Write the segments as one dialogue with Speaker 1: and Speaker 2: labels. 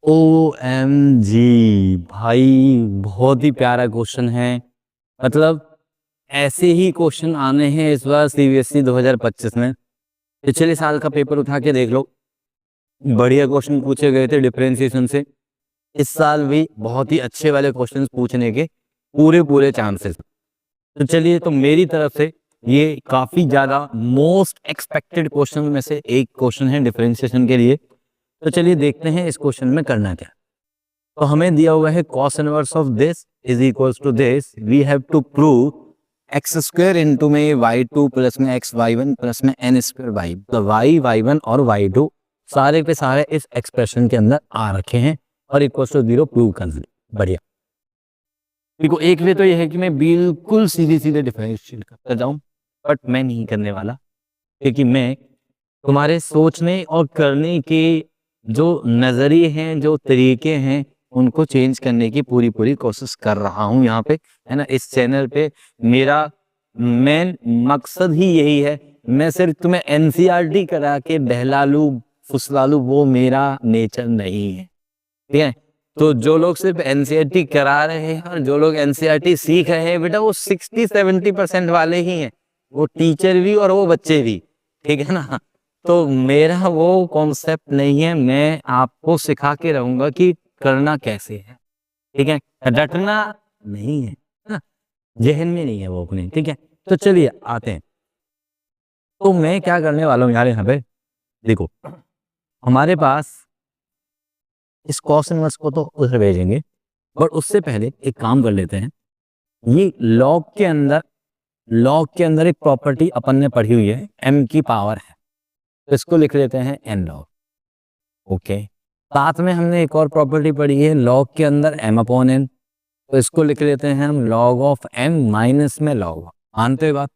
Speaker 1: OMG भाई, बहुत ही प्यारा क्वेश्चन है। मतलब ऐसे ही क्वेश्चन आने हैं इस बार CBSE 2025 में। पिछले साल का पेपर उठा के देख लो, बढ़िया क्वेश्चन पूछे गए थे डिफरेंशिएशन से। इस साल भी बहुत ही अच्छे वाले क्वेश्चन पूछने के पूरे चांसेस। तो चलिए, तो मेरी तरफ से ये काफी ज्यादा मोस्ट एक्सपेक्टेड क्वेश्चन में से एक क्वेश्चन है डिफरेंशिएशन के लिए। तो चलिए देखते हैं इस क्वेश्चन में करना क्या। तो हमें दिया हुआ है cos inverse of this is equals to this, we have to prove x square into में y2 प्लस में एक्स y1 प्लस में n स्क्वायर y। तो y, y1 और y2 सारे पे सारे इस एक्सप्रेशन के अंदर आ रखे हैं और इक्वल्स टू 0 प्रूव कर दिया। बढ़िया। देखो, एक वे तो यह है कि मैं बिल्कुल सीधे डिफरेंशिएट करता जाऊं, बट मैं नहीं करने वाला, क्योंकि मैं तुम्हारे सोचने और करने के जो नजरिए हैं, जो तरीके हैं, उनको चेंज करने की पूरी कोशिश कर रहा हूं यहाँ पे, है ना। इस चैनल पे मेरा मेन मकसद ही यही है। मैं सिर्फ तुम्हें NCERT करा के बहला लूं, फुसला लूं, वो मेरा नेचर नहीं है, ठीक है। तो जो लोग सिर्फ NCERT करा रहे हैं और जो लोग NCERT सीख रहे हैं, बेटा वो 60-70% वाले ही हैं, वो टीचर भी और वो बच्चे भी, ठीक है ना। तो मेरा वो कॉन्सेप्ट नहीं है, मैं आपको सिखा के रहूंगा कि करना कैसे है, ठीक है। रटना नहीं है ना, जहन में नहीं है वो अपने, ठीक है। तो चलिए आते हैं। तो मैं क्या करने वाला हूँ यार, यहाँ पे देखो, हमारे पास इस cos इनवर्स को तो उधर भेजेंगे, बट उससे पहले एक काम कर लेते हैं। ये लॉग के अंदर एक प्रॉपर्टी अपन ने पढ़ी हुई है, m की पावर है, तो इसको लिख लेते हैं n log। ओके, साथ में हमने एक और प्रॉपर्टी पढ़ी है लॉग के अंदर m/n, तो इसको लिख लेते हैं हम log ऑफ m माइनस में log। मानते हो बात?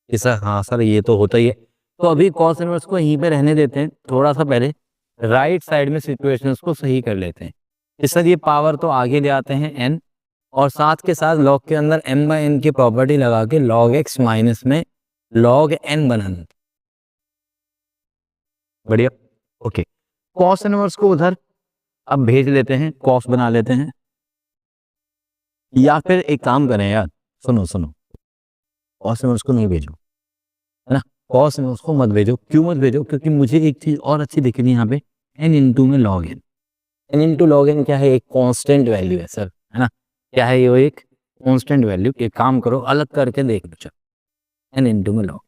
Speaker 1: सर हाँ सर, ये तो होता ही है। तो अभी cos इनवर्स को यहीं पे रहने देते हैं, थोड़ा सा पहले राइट साइड में सिचुएशंस को सही कर लेते हैं। इस सर ये पावर तो आगे ले आते हैं n, और साथ के साथ log के अंदर m/n की प्रॉपर्टी लगा के log x माइनस में log n बनाना। बढ़िया। ओके, cos इनवर्स को उधर अब भेज लेते हैं, cos बना लेते हैं। या फिर एक काम करें यार, सुनो, cos इनवर्स को नहीं भेजो, है ना। cos इनवर्स को मत भेजो। क्यों मत भेजो? क्योंकि मुझे एक चीज और अच्छी दिख रही है यहाँ पे, n इंटू में log n। n into log n क्या है? एक कांस्टेंट वैल्यू है सर, है ना। क्या है ये? एक कांस्टेंट वैल्यू। एक काम करो, अलग करके देख लो, चलो n इंटू में log।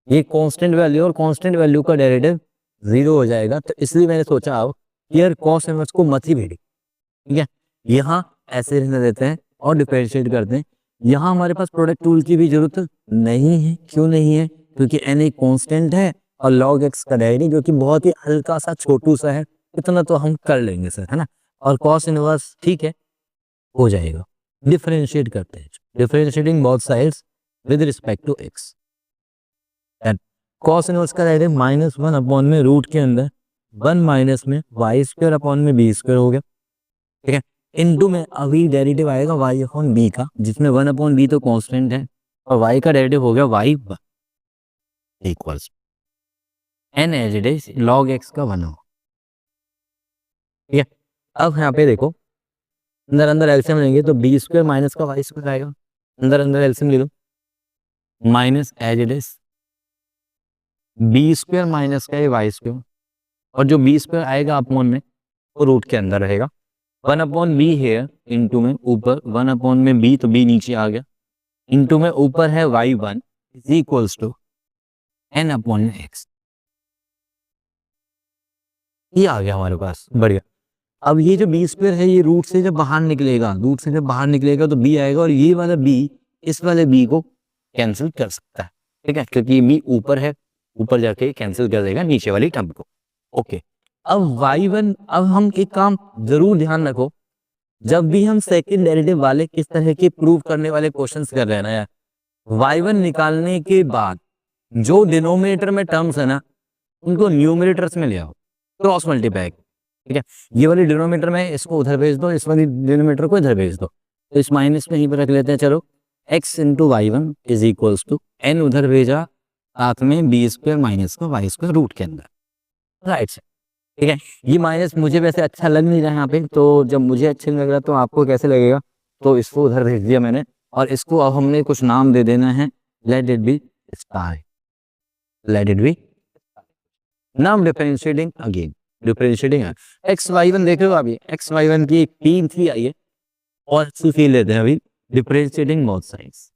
Speaker 1: ये कांस्टेंट वैल्यू और कांस्टेंट वैल्यू का डेरिवेटिव 0 हो जाएगा, तो इसलिए मैंने सोचा अब यार cos इनवर्स को मत ही भेजो, ठीक है। यहाँ ऐसे रहने देते हैं और डिफरेंशिएट करते हैं। यहाँ हमारे पास प्रोडक्ट टूल की भी जरूरत नहीं है। क्यों नहीं है? क्योंकि n एक कांस्टेंट है और log x का डेरिवेटिव जो कि बहुत ही हल्का सा छोटू सा है, इतना तो हम कर लेंगे सर, है ना। और cos इनवर्स ठीक है, हो जाएगा। डिफरेंशिएट करते हैं, differentiating both sides with respect to x। cos inverse का डेरिवेटिव -1 अपॉन में रूट के अंदर 1 माइनस में y स्क्वायर अपॉन में b स्क्वायर हो गया, ठीक है। इनटू में अभी डेरिवेटिव आएगा y अपॉन b का, जिसमें 1 अपॉन b तो कांस्टेंट है और y का डेरिवेटिव हो गया y equals n as it is log x का 1 हो, ठीक है। अब यहाँ पे देखो, अंदर एलसीएम लेंगे तो b स्क्वायर माइनस का y स्क्वायर आएगा। अंदर एलसीएम ले लो, minus as it is B square minus का वाई स्क्वायर, और जो बी स्क्वायर आएगा अपॉन में वो रूट के अंदर रहेगा। 1 अपॉन बी है इंटू में ऊपर 1 अपॉन में बी, तो बी नीचे आ गया, इंटू में ऊपर है y1 is equals to n upon x। ये आ गया हमारे पास, बढ़िया। अब ये जो बी स्क्वायर है, ये रूट से जब बाहर निकलेगा, तो बी आएगा, और ये वाला बी इस वाले बी को कैंसिल कर सकता है, ठीक है, क्योंकि बी ऊपर है, ऊपर जाके कैंसिल कर देगा नीचे वाली टर्म को। ओके, अब y1, अब हम एक काम जरूर ध्यान रखो, जब भी हम सेकंड डेरिवेटिव वाले किस तरह के प्रूव करने वाले क्वेश्चंस कर रहे हैं ना यार, y1 निकालने के बाद जो डिनोमिनेटर में टर्म्स है ना, उनको न्यूमरेटर्स में ले आओ, क्रॉस मल्टीप्लाई, ठीक है। ये वाली डिनोमिनेटर में इसको उधर भेज दो, इस वाली डिनोमिनेटर को इधर भेज दो, तो इस माइनस में यहीं पर रख लेते हैं। चलो, x into y1 is equals to n उधर भेजा, साथ में बी स्क्वायर माइनस का वाई स्क्वायर रूट के अंदर, राइट से। ठीक है। ये माइनस मुझे वैसे अच्छा लग नहीं रहा यहाँ पे, तो जब मुझे अच्छा नहीं लग रहा तो आपको कैसे लगेगा, तो इसको उधर भेज दिया मैंने, और इसको अब हमने कुछ नाम दे देना है, let it be star, let it be नाम differentiating again, differentiating X Y one देख रहे हो आप, ये एक्स वाई वन की एक टीम थी आई है, और फील लेते हैं अभी differentiating both sides,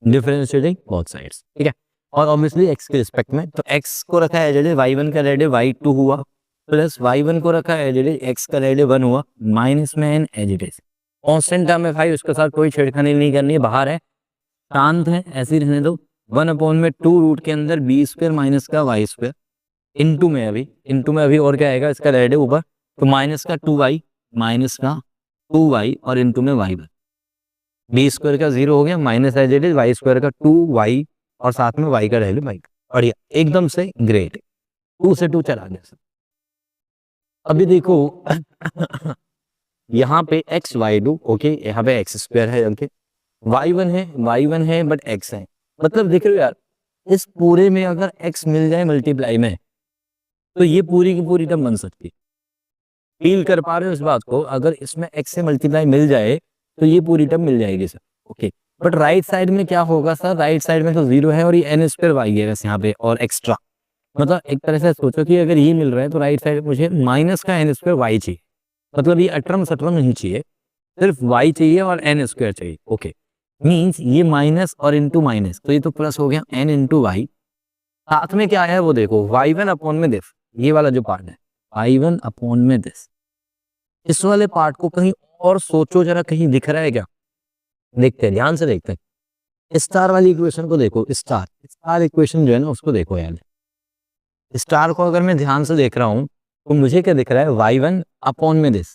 Speaker 1: differentiating both sides, ठीक है। और ऑब्वियसली एक्स के रिस्पेक्ट में, तो एक्स को रखा है एज वाई वन का रेडियो वाई टू हुआ, प्लस वाई वन को रखा है एज एक्स का रेडियो वन हुआ, माइनस में N as it is, constant term है भाई, उसके साथ कोई छेड़खानी नहीं करनी है, बाहर है, शांत है, ऐसे ही रहने दो। 1/2 रूट के अंदर बी स्क्वायर माइनस का वाई स्क्वायर, इनटू में अभी और क्या आएगा, इसका रेडियो ऊपर, तो माइनस का 2y, माइनस का 2y, और इनटू में y वन, बी स्क्वायर का 0 हो गया, minus as it is Y square का 2y, और साथ में y का रेडियो y, बढ़िया, एकदम से ग्रेट, 2 से 2 चला गया सर। अभी देखो यहाँ पे एक्स वाई टू, ओके, यहाँ पे एक्स स्क्वायर है, ओके, y1 है बट x है, मतलब देख रहे हो यार, इस पूरे में अगर x मिल जाए मल्टीप्लाई में, तो ये पूरी की पूरी टर्म बन सकती है, फील कर पा रहे हो इस बात को, अगर इसमें x से मल्टीप्लाई मिल जाए तो ये पूरी टर्म मिल जाएगी sir, okay. But right side में क्या होगा सर, राइट साइड में तो 0 है, और ये n स्क्वायर y है वैसे यहाँ पे, और एक्स्ट्रा, मतलब एक तरह से सोचो कि अगर ये मिल रहा है तो राइट साइड में मुझे माइनस का n स्क्वायर y चाहिए, मतलब ये अटरम सटरम नहीं चाहिए, सिर्फ y चाहिए और n स्क्वायर चाहिए, ओके। मीन्स ये माइनस और इंटू माइनस, तो ये तो प्लस हो गया n इंटू वाई, साथ में क्या है वो देखो, y1 अपॉन में दिस, ये वाला जो पार्ट है y1 अपॉन में दिस, इस वाले पार्ट को कहीं और सोचो जरा, कहीं दिख रहा है क्या, देखते हैं, ध्यान से देखते हैं, स्टार वाली इक्वेशन को देखो, स्टार इक्वेशन जो है ना उसको देखो यार, स्टार को अगर मैं ध्यान से देख रहा हूं तो मुझे क्या दिख रहा है, y1 अपॉन में दिस,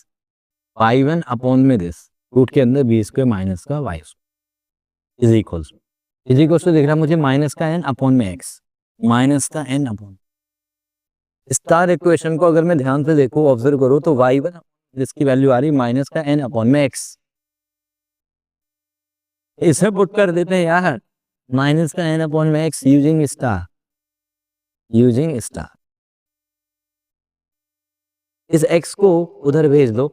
Speaker 1: y1 अपॉन में दिस, रूट के अंदर बी स्क्वायर माइनस का वाई इज इक्वल्स टू दिख रहा है मुझे माइनस का n अपॉन में x, माइनस का n अपॉन, स्टार इक्वेशन को अगर मैं ध्यान से देखूं, ऑब्जर्व करो, तो y1 जिसकी वैल्यू आ रही माइनस का n अपॉन में x, इसे पुट कर देते हैं यार, माइनस का n अपॉन में x यूजिंग स्टार, इस x को उधर भेज दो,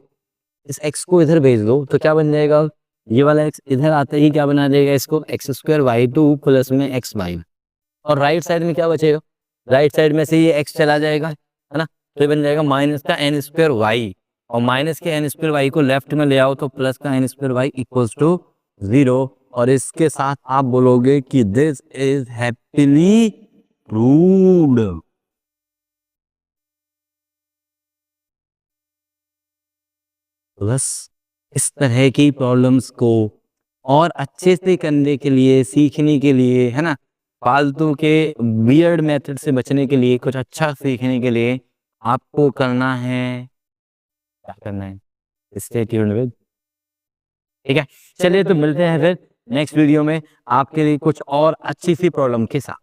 Speaker 1: इस x को इधर भेज दो, तो क्या बन जाएगा, ये वाला x इधर आते ही क्या बना देगा इसको, X square Y two plus में एक्स वाई, और राइट साइड में क्या बचेगा, राइट साइड में से ये x चला जाएगा, है ना, तो ये बन जाएगा माइनस का n स्क्वायर वाई, और माइनस के n स्क्वायर वाई को लेफ्ट में ले आओ तो प्लस का n square Y equals to 0, और इसके साथ आप बोलोगे कि दिस इज हैप्पीली प्रूव्ड। बस इस तरह की प्रॉब्लम्स को और अच्छे से करने के लिए, सीखने के लिए, है ना, फालतू के वियर्ड मेथड से बचने के लिए, कुछ अच्छा सीखने के लिए आपको करना है, क्या करना है, स्टे ट्यून्ड विद, ठीक है। चलिए तो मिलते हैं फिर नेक्स्ट वीडियो में आपके लिए कुछ और अच्छी सी प्रॉब्लम के साथ।